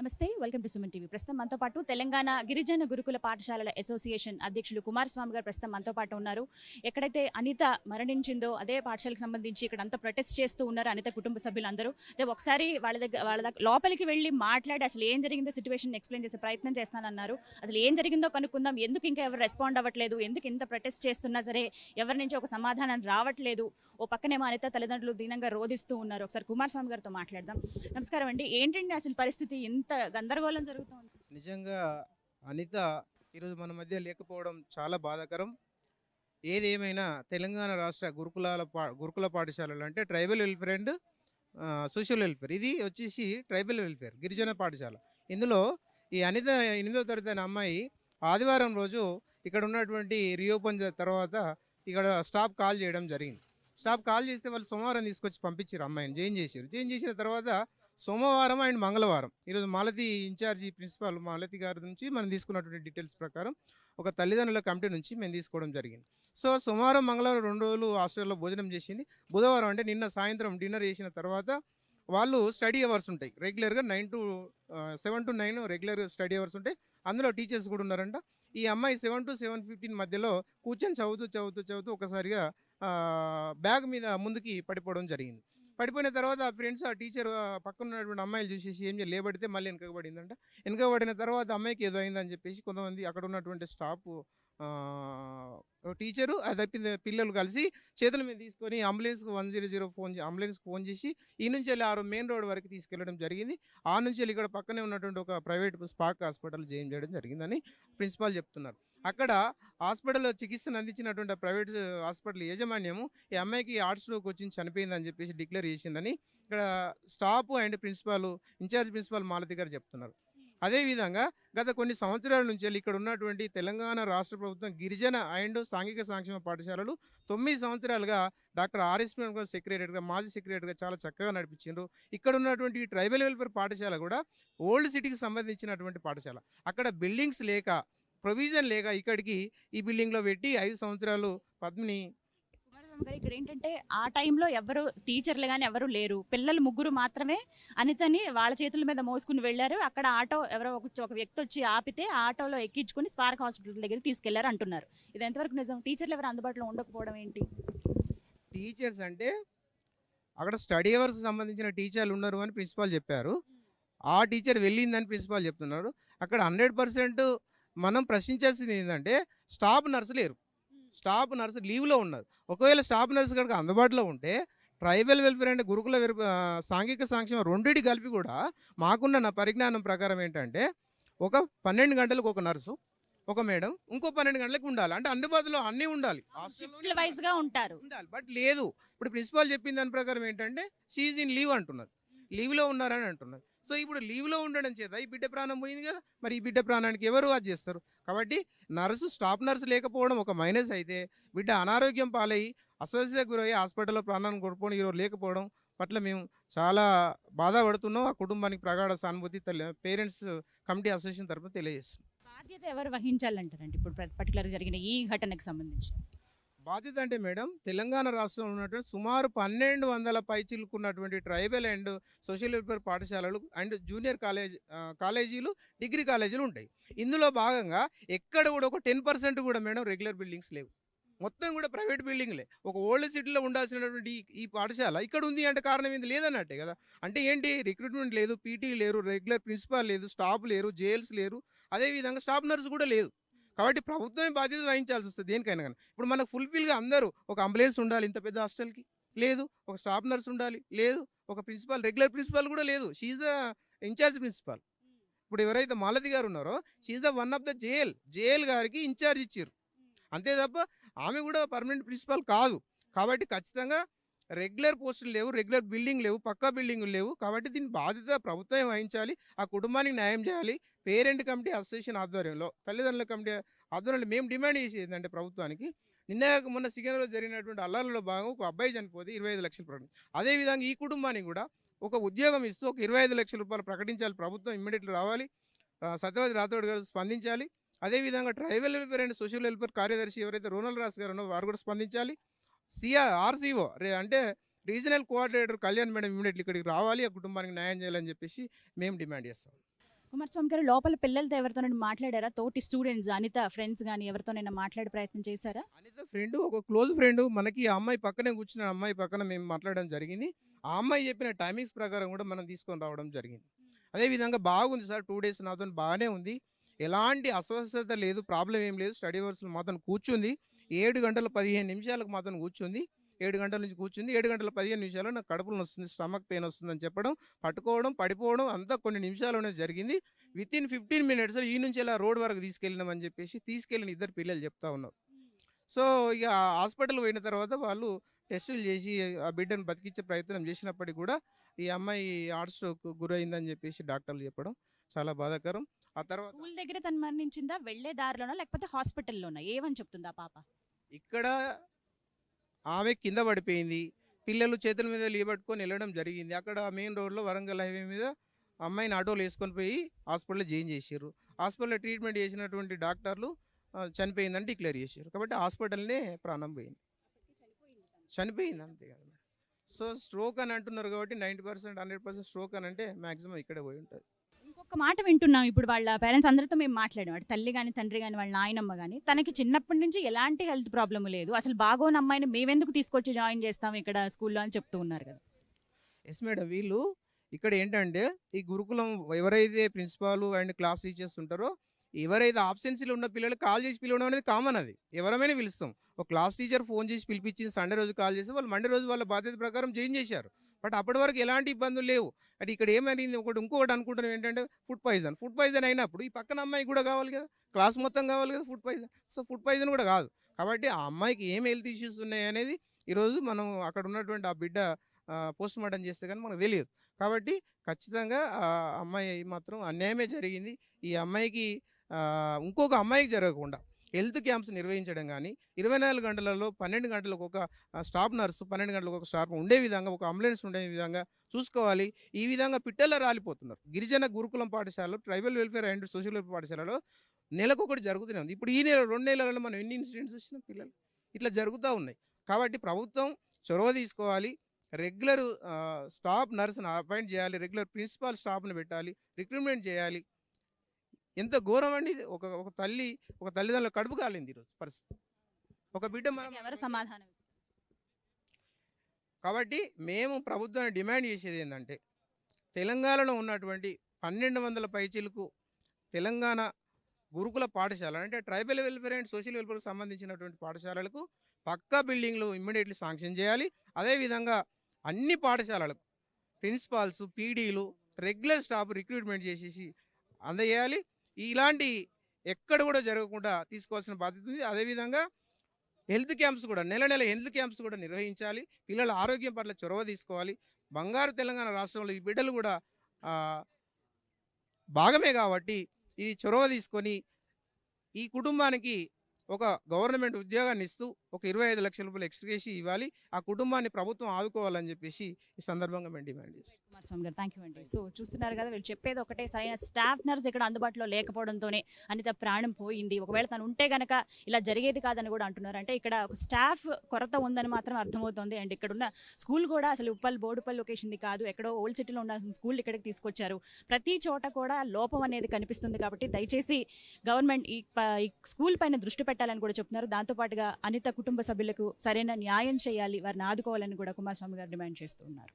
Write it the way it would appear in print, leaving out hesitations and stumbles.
నమస్తే, welcome to Suman TV. ప్రస్తుతం మనతో పాటు తెలంగాణ గిరిజన గురుకుల పాఠశాలల అసోసియేషన్ అధ్యక్షులు కుమారస్వామి గారు ప్రస్తుతం మనతో పాటు ఉన్నారు. ఎక్కడైతే అనిత మరణించిందో అదే పాఠశాలకు సంబంధించి ఇక్కడ అంతా ప్రొటెస్ట్ చేస్తూ ఉన్నారు అనిత కుటుంబ సభ్యులందరూ. అదే ఒకసారి వాళ్ళ దగ్గర లోపలికి వెళ్ళి మాట్లాడి అసలు ఏం జరిగిందో సిచ్యువేషన్ ఎక్స్ప్లెయిన్ చేసే ప్రయత్నం చేస్తానన్నారు. అసలు ఏం జరిగిందో కనుక్కుందాం, ఎందుకు ఇంకా ఎవరు రెస్పాండ్ అవ్వట్లేదు, ఎందుకు ఇంత ప్రొటెస్ట్ చేస్తున్నా సరే ఎవరి నుంచి ఒక సమాధానం రావట్లేదు. ఓ పక్కనేమో అనిత తల్లిదండ్రులు దీనంగా రోధిస్తూ ఉన్నారు. ఒకసారి కుమారస్వామి గారితో మాట్లాడదాం. నమస్కారం అండి. ఏంటండి అసలు పరిస్థితి, ఇంత గందరగోళం జరుగుతుంది? నిజంగా అనిత ఈరోజు మన మధ్య లేకపోవడం చాలా బాధాకరం. ఏదేమైనా తెలంగాణ రాష్ట్ర గురుకుల పాఠశాలలు అంటే tribal welfare and social welfare, ఇది వచ్చేసి ట్రైబల్ వెల్ఫేర్ గిరిజన పాఠశాల. ఇందులో ఈ అనిత 8వ తరగతి అయిన అమ్మాయి ఆదివారం రోజు ఇక్కడ ఉన్నటువంటి రీఓపెన్ తర్వాత ఇక్కడ స్టాఫ్ కాల్ చేయడం జరిగింది. స్టాఫ్ కాల్ చేస్తే వాళ్ళు సోమవారం తీసుకొచ్చి పంపించారు, అమ్మాయిని జాయిన్ చేశారు. జాయిన్ చేసిన తర్వాత సోమవారం అండ్ మంగళవారం ఈరోజు మాలతి ఇన్ఛార్జి ప్రిన్సిపాల్ మాలతి గారి నుంచి మనం తీసుకున్నటువంటి డీటెయిల్స్ ప్రకారం ఒక తల్లిదండ్రుల కమిటీ నుంచి మేము తీసుకోవడం జరిగింది. సో సోమవారం మంగళవారం 2 రోజులు హాస్టల్లో భోజనం చేసింది. బుధవారం అంటే నిన్న సాయంత్రం డిన్నర్ చేసిన తర్వాత వాళ్ళు స్టడీ అవర్స్ ఉంటాయి రెగ్యులర్గా 7 to 9 రెగ్యులర్ స్టడీ అవర్స్ ఉంటాయి. అందులో టీచర్స్ కూడా ఉన్నారంట. ఈ అమ్మాయి 7 to 7:15 మధ్యలో కూర్చొని చదువుతూ ఒకసారిగా బ్యాగ్ మీద ముందుకి పడిపోవడం జరిగింది. పడిపోయిన తర్వాత ఆ ఫ్రెండ్స్ ఆ టీచర్ పక్కన ఉన్నటువంటి అమ్మాయిలు చూసేసి ఏం లేబడితే మళ్ళీ వెనకబడిందంట. వెనకబడిన తర్వాత అమ్మాయికి ఏదో అయిందని చెప్పేసి కొంతమంది అక్కడ ఉన్నటువంటి స్టాఫ్ టీచరు అది తప్పింది పిల్లలు కలిసి చేతుల మీద తీసుకొని అంబులెన్స్కి 100 అంబులెన్స్కి ఫోన్ చేసి ఈ నుంచి వెళ్ళి మెయిన్ రోడ్ వరకు తీసుకెళ్లడం జరిగింది. ఆ నుంచి వెళ్ళి ఇక్కడ పక్కనే ఉన్నటువంటి ఒక ప్రైవేట్ స్పార్క్ హాస్పిటల్ జాయిన్ చేయడం జరిగిందని ప్రిన్సిపాల్ చెప్తున్నారు. అక్కడ హాస్పిటల్లో చికిత్సను అందించినటువంటి ప్రైవేట్ హాస్పిటల్ యాజమాన్యము ఈ అమ్మాయికి హార్ట్ స్ట్రోక్ వచ్చి చనిపోయిందని చెప్పేసి డిక్లేర్ చేసిందని ఇక్కడ staff and principal incharge principal Malathi గారు చెప్తున్నారు. అదేవిధంగా గత కొన్ని సంవత్సరాల నుంచి ఇక్కడ ఉన్నటువంటి తెలంగాణ రాష్ట్ర ప్రభుత్వం గిరిజన అండ్ సాంఘిక సంక్షేమ పాఠశాలలు 9 సంవత్సరాలుగా డాక్టర్ ఆర్ఎస్ సెక్రటరీగా మాజీ సెక్రటరీగా చాలా చక్కగా నడిపించారు. ఇక్కడ ఉన్నటువంటి ట్రైబల్ వెల్ఫేర్ పాఠశాల కూడా ఓల్డ్ సిటీకి సంబంధించినటువంటి పాఠశాల. అక్కడ బిల్డింగ్స్ లేక ప్రొవిజన్ లేక ఇక్కడికి ఈ బిల్డింగ్లో పెట్టి 5 సంవత్సరాలు పద్మిని. ఇక్కడ ఏంటంటే ఆ టైంలో ఎవరు టీచర్లు కానీ ఎవరు లేరు, పిల్లలు 3 మాత్రమే అనితని వాళ్ళ చేతుల మీద మోసుకుని వెళ్ళారు. అక్కడ ఆటో ఎవరో ఒక వ్యక్తి వచ్చి ఆపితే ఆటోలో ఎక్కించుకుని స్పార్క్ హాస్పిటల్ దగ్గర తీసుకెళ్లారు అంటున్నారు. ఇది ఎంతవరకు నిజం? టీచర్లు ఎవరు అందుబాటులో ఉండకపోవడం ఏంటి? టీచర్స్ అంటే అక్కడ స్టడీ అవర్స్ సంబంధించిన టీచర్లు ఉన్నారు అని ప్రిన్సిపాల్ చెప్పారు. ఆ టీచర్ వెళ్ళిందని ప్రిన్సిపాల్ చెప్తున్నారు. అక్కడ 100% మనం ప్రశ్నించాల్సింది ఏంటంటే స్టాఫ్ నర్సు లేరు, స్టాఫ్ నర్సు లీవ్లో ఉన్నారు. ఒకవేళ స్టాఫ్ నర్సు కనుక అందుబాటులో ఉంటే ట్రైబల్ వెల్ఫేర్ అంటే గురుకుల సాంఘిక సంక్షేమ రెండింటి కలిపి కూడా మాకున్న నా పరిజ్ఞానం ప్రకారం ఏంటంటే ఒక 12 గంటలకు ఒక నర్సు ఒక మేడం ఇంకో 12 గంటలకు ఉండాలి. అంటే అందుబాటులో అన్నీ ఉండాలి, ఉంటారు ఉండాలి. బట్ లేదు, ఇప్పుడు ప్రిన్సిపాల్ చెప్పిన దాని ప్రకారం ఏంటంటే షీఈ్ ఇన్ లీవ్ అంటున్నారు, లీవ్లో ఉన్నారని అంటున్నారు. సో ఇప్పుడు లీవ్లో ఉండడం చేత ఈ బిడ్డ ప్రాణం పోయింది కదా, మరి ఈ బిడ్డ ప్రాణానికి ఎవరు అది చేస్తారు? కాబట్టి స్టాఫ్ నర్సు లేకపోవడం ఒక మైనస్ అయితే, బిడ్డ అనారోగ్యం పాలయ్యి అస్వస్థతకు గురయ్యి హాస్పిటల్లో ప్రాణాన్ని కోల్పోవడం ఈరోజు లేకపోవడం పట్ల మేము చాలా బాధపడుతున్నాం. ఆ కుటుంబానికి ప్రగాఢ సానుభూతి పేరెంట్స్ కమిటీ అసోసియేషన్ తరఫున తెలియజేస్తున్నాం. బాధ్యత ఎవరు వహించాలంటారండి ఇప్పుడు పర్టికులర్గా జరిగిన ఈ ఘటనకు సంబంధించి? బాధ్యత అంటే మేడం, తెలంగాణ రాష్ట్రంలో ఉన్నటువంటి సుమారు 1200 పైచిలుకున్నటువంటి ట్రైబల్ అండ్ సోషల్ వెల్ఫేర్ పాఠశాలలు అండ్ జూనియర్ కాలేజీలు డిగ్రీ కాలేజీలు ఉంటాయి. ఇందులో భాగంగా ఎక్కడ కూడా ఒక 10% కూడా మేడం రెగ్యులర్ బిల్డింగ్స్ లేవు, మొత్తం కూడా ప్రైవేట్ బిల్డింగ్లే. ఒక ఓల్డ్ సిటీలో ఉండాల్సినటువంటి ఈ పాఠశాల ఇక్కడ ఉంది అంటే కారణం ఏంది? లేదన్నట్టే కదా. అంటే ఏంటి? రిక్రూట్మెంట్ లేదు, పీటీ లేరు, రెగ్యులర్ ప్రిన్సిపాల్ లేదు, స్టాఫ్ లేరు, జైల్స్ లేరు, అదేవిధంగా స్టాఫ్ నర్స్ కూడా లేదు. కాబట్టి ప్రభుత్వమే బాధ్యత వహించాల్సి వస్తుంది దేనికైనా కానీ. ఇప్పుడు మనకు ఫుల్ఫిల్గా అందరూ ఒక అంబులెన్స్ ఉండాలి ఇంత పెద్ద హాస్టల్కి, లేదు. ఒక స్టాఫ్ నర్స్ ఉండాలి, లేదు. ఒక ప్రిన్సిపాల్ రెగ్యులర్ ప్రిన్సిపాల్ కూడా లేదు, షీఈ్ ద ఇన్ఛార్జ్ ప్రిన్సిపాల్. ఇప్పుడు ఎవరైతే మాలతి గారు ఉన్నారో షీఈ్ the one of the JL గారికి ఇన్ఛార్జ్ ఇచ్చారు, అంతే తప్ప ఆమె కూడా పర్మనెంట్ ప్రిన్సిపాల్ కాదు. కాబట్టి ఖచ్చితంగా రెగ్యులర్ పోస్టులు లేవు, రెగ్యులర్ బిల్డింగ్ లేవు, పక్కా బిల్డింగులు లేవు. కాబట్టి దీని బాధ్యత ప్రభుత్వమే వహించాలి, ఆ కుటుంబానికి న్యాయం చేయాలి. పేరెంట్ కమిటీ అసోసియేషన్ ఆధ్వర్యంలో, తల్లిదండ్రుల కమిటీ ఆధ్వర్యంలో మేము డిమాండ్ చేసేది ఏంటంటే ప్రభుత్వానికి, మొన్న సికింద్రాబాద్లో జరిగినటువంటి అల్లర్లలో భాగంగా ఒక అబ్బాయి చనిపోతే 25 లక్షలు ప్రకటించారు. అదేవిధంగా ఈ కుటుంబానికి కూడా ఒక ఉద్యోగం ఇస్తూ ఒక 25 లక్షల రూపాయలు ప్రకటించాలి. ప్రభుత్వం ఇమ్మీడియట్లీ రావాలి, సత్యవతి రాథోడ్ గారు స్పందించాలి. అదేవిధంగా tribal welfare and social welfare కార్యదర్శి ఎవరైతే రోనల్ రాస్ గారు ఉన్నారో వారు కూడా స్పందించాలి. ఆర్సీఓ అంటే regional coordinator Kalyan madam immediately ఇక్కడికి రావాలి, ఆ కుటుంబానికి న్యాయం చేయాలని చెప్పేసి మేము డిమాండ్ చేస్తాం. కుమారస్వామి గారు లోపల పిల్లలతో ఎవరితోనైనా మాట్లాడారా? తోటి స్టూడెంట్స్, అనిత ఫ్రెండ్స్ గాని ఎవరితోనైనా మాట్లాడే ప్రయత్నం చేశారా? అనిత ఫ్రెండ్, ఒక క్లోజ్ ఫ్రెండ్ మనకి ఆ అమ్మాయి పక్కనే కూర్చున్న అమ్మాయి పక్కన మేము మాట్లాడడం జరిగింది. ఆ అమ్మాయి చెప్పిన టైమింగ్స్ ప్రకారం కూడా మనం తీసుకొని రావడం జరిగింది. అదేవిధంగా బాగుంది సార్, 2 డేస్ నాతో బాగానే ఉంది. ఎలాంటి అస్వస్థత లేదు, ప్రాబ్లం ఏం లేదు. స్టడీ అవర్స్లో మాతో కూర్చుంది. 7 గంటల 15 నిమిషాలకు మాతో కూర్చుంది. 7 గంటల నుంచి కూర్చుంది. 7 గంటల 15 నిమిషాలు నాకు కడుపులో నొస్తుంది, స్టమక్ పెయిన్ వస్తుందని చెప్పడం, పట్టుకోవడం, పడిపోవడం అంతా కొన్ని నిమిషాల్లోనే జరిగింది. వితిన్ 15 మినిట్స్‌లో ఈ నుంచి ఇలా రోడ్ వరకు తీసుకెళ్ళినామని చెప్పేసి తీసుకెళ్ళిన ఇద్దరు పిల్లలు చెప్తా ఉన్నారు. సో, ఇక హాస్పిటల్ పోయిన తర్వాత వాళ్ళు టెస్టులు చేసి ఆ బిడ్డను బతికించే ప్రయత్నం చేసినప్పటికి కూడా ఈ అమ్మాయి హార్ట్ స్ట్రోక్ గురైందని చెప్పేసి డాక్టర్లు చెప్పడం చాలా బాధాకరం. ఆ తర్వాత స్కూల్ దగ్గర తను మరణించిందా? వెళ్ళే దారిలోనా లేకపోతే హాస్పిటల్లోనా? ఏమని చెప్తుందా పాప? ఇక్కడ ఆమె కింద పడిపోయింది. పిల్లలు చేతుల మీద లీబట్టుకొని వెళ్ళడం జరిగింది. అక్కడ మెయిన్ రోడ్‌లో వరంగల్ హైవే మీద అమ్మాయిని ఆటోలో వేసుకొని పోయి హాస్పిటల్‌లో జాయిన్ చేసిర్రు. హాస్పిటల్‌లో ట్రీట్మెంట్ చేసినటువంటి డాక్టర్లు చనిపోయిందని డిక్లేర్ చేసిర్రు. కాబట్టి హాస్పిటల్‌నే ప్రాణం పోయింది. చనిపోయింది అంతే కదా మేడం. సో, స్ట్రోక్ అని అంటున్నారు కాబట్టి 90%, 100% స్ట్రోక్ అని అంటే మాక్సిమం ఇక్కడే పోయి ఉంటుంది. ఇంకొక మాట వింటున్నాం ఇప్పుడు వాళ్ళ పేరెంట్స్ అందరితో మేము మాట్లాడాం. అటు తల్లి గాని, తండ్రి గాని, వాళ్ళ నాయనమ్మ గాని తనకి చిన్నప్పటి నుంచి ఎలాంటి హెల్త్ ప్రాబ్లమ్ లేదు. అసలు బాగోని అమ్మాయిని మేమెందుకు తీసుకొచ్చి జాయిన్ చేస్తాం ఇక్కడ స్కూల్‌లో అని చెప్తూ ఉన్నారు కదా. Yes madam. వీళ్ళు ఇక్కడ ఏంటంటే ఈ గురుకులం ఎవరైతే ప్రిన్సిపాల్ అండ్ క్లాస్ టీచర్స్ ఉంటారో, ఎవరైతే ఆబ్సెన్సీలో ఉన్న పిల్లలు కాల్ చేసి పిలవడం అనేది కామన్. అది ఎవరమైనా పిలుస్తాం. ఒక క్లాస్ టీచర్ ఫోన్ చేసి పిలిపించింది, సండే రోజు కాల్ చేసి వాళ్ళు మండే రోజు వాళ్ళ బాధ్యత ప్రకారం జాయిన్ చేశారు. బట్ అప్పటి వరకు ఎలాంటి ఇబ్బందులు లేవు. అంటే ఇక్కడ ఏమైంది, ఇంకొకటి అనుకుంటున్నాం ఏంటంటే ఫుడ్ పాయిజన్ అయినప్పుడు ఈ పక్కన అమ్మాయి కూడా కావాలి కదా, క్లాస్ మొత్తం కావాలి కదా food poison. So, food poison కూడా కాదు. కాబట్టి ఆ అమ్మాయికి ఏం హెల్త్ ఇష్యూస్ ఉన్నాయి అనేది ఈరోజు మనం అక్కడ ఉన్నటువంటి ఆ బిడ్డ పోస్ట్ మార్టం చేస్తే కానీ మనకు తెలియదు. కాబట్టి ఖచ్చితంగా ఆ అమ్మాయి మాత్రం అన్యాయమే జరిగింది. ఈ అమ్మాయికి ఇంకొక అమ్మాయికి జరగకుండా హెల్త్ క్యాంప్స్ నిర్వహించడం కానీ, 24 గంటలలో 12 గంటలకు ఒక స్టాఫ్ నర్సు, 12 గంటలకు ఒక స్టాఫ్ ఉండే విధంగా, ఒక అంబులెన్స్ ఉండే విధంగా చూసుకోవాలి. ఈ విధంగా పిట్టల్లో రాలిపోతున్నారు. గిరిజన గురుకులం పాఠశాలలో, tribal welfare and social welfare పాఠశాలలో నెలకొకటి జరుగుతూనే ఉంది. ఇప్పుడు ఈ నెల 2 నెలలలో మనం ఎన్ని ఇన్సిడెంట్స్ చూసినాం పిల్లలు ఇట్లా జరుగుతూ ఉన్నాయి. కాబట్టి ప్రభుత్వం చొరవ తీసుకోవాలి. రెగ్యులర్ స్టాఫ్ నర్స్‌ని అపాయింట్ చేయాలి. రెగ్యులర్ ప్రిన్సిపాల్ స్టాఫ్‌ని పెట్టాలి. రిక్రూట్మెంట్ చేయాలి. ఎంత ఘోరం అండి ఇది. ఒక తల్లిదండ్రుల కడుపు కాలింది ఈరోజు పరిస్థితి. ఒక బిడ్డ దానికి ఎవరు సమాధానం ఇస్తారు? కాబట్టి మేము ప్రభుత్వాన్ని డిమాండ్ చేసేది ఏంటంటే, తెలంగాణలో ఉన్నటువంటి 1200 పైచిలకు తెలంగాణ గురుకుల పాఠశాల అంటే ట్రైబల్ వెల్ఫేర్ అండ్ సోషల్ వెల్ఫేర్కి సంబంధించినటువంటి పాఠశాలలకు పక్కా బిల్డింగ్లు ఇమ్మీడియట్లీ శాంక్షన్ చేయాలి. అదేవిధంగా అన్ని పాఠశాలలకు ప్రిన్సిపాల్స్, పీడీలు, రెగ్యులర్ స్టాఫ్ రిక్రూట్మెంట్ చేసేసి అందజేయాలి. ఇలాంటి ఎక్కడ కూడా జరగకుండా తీసుకోవాల్సిన బాధ్యత ఉంది. అదేవిధంగా హెల్త్ క్యాంప్స్ కూడా నెల హెల్త్ క్యాంప్స్ కూడా నిర్వహించాలి. పిల్లల ఆరోగ్యం పట్ల చొరవ తీసుకోవాలి. బంగారు తెలంగాణ రాష్ట్రంలో ఈ బిడ్డలు కూడా భాగమే కాబట్టి ఇది చొరవ తీసుకొని ఈ కుటుంబానికి ఒక గవర్నమెంట్ ఉద్యోగాన్ని ఇస్తూ ఒక 25 లక్షల రూపాయలు ఎక్స్‌గ్రేషియా ఇవ్వాలి. ఆ కుటుంబాన్ని ప్రభుత్వం ఆదుకోవాలని చెప్పేసి ఈ సందర్భంగా మేము డిమాండ్ చేస్తాం. కుమారస్వామి గారు థ్యాంక్ యూ అండి. సో చూస్తున్నారు కదా, వీళ్ళు చెప్పేది ఒకటే, సరైన స్టాఫ్ నర్స్ ఇక్కడ అందుబాటులో లేకపోవడంతోనే అనిత ప్రాణం పోయింది. ఒకవేళ తను ఉంటే గనక ఇలా జరిగేది కాదని కూడా అంటున్నారు. అంటే ఇక్కడ ఒక స్టాఫ్ కొరత ఉందని మాత్రం అర్థమవుతోంది. అండ్ ఇక్కడ ఉన్న స్కూల్ కూడా అసలు బోడుపల్లి లొకేషన్ది కాదు, ఎక్కడో ఓల్డ్ సిటీలో ఉండాల్సిన స్కూల్ ఇక్కడికి తీసుకొచ్చారు. ప్రతి చోట కూడా లోపం అనేది కనిపిస్తుంది. కాబట్టి దయచేసి గవర్నమెంట్ ఈ స్కూల్ పైన దృష్టి పెట్టాలని కూడా చెప్తున్నారు. దాంతోపాటుగా అనిత కుటుంబ సభ్యులకు సరైన న్యాయం చేయాలి, వారిని ఆదుకోవాలని కూడా కుమారస్వామి గారు డిమాండ్ చేస్తున్నారు.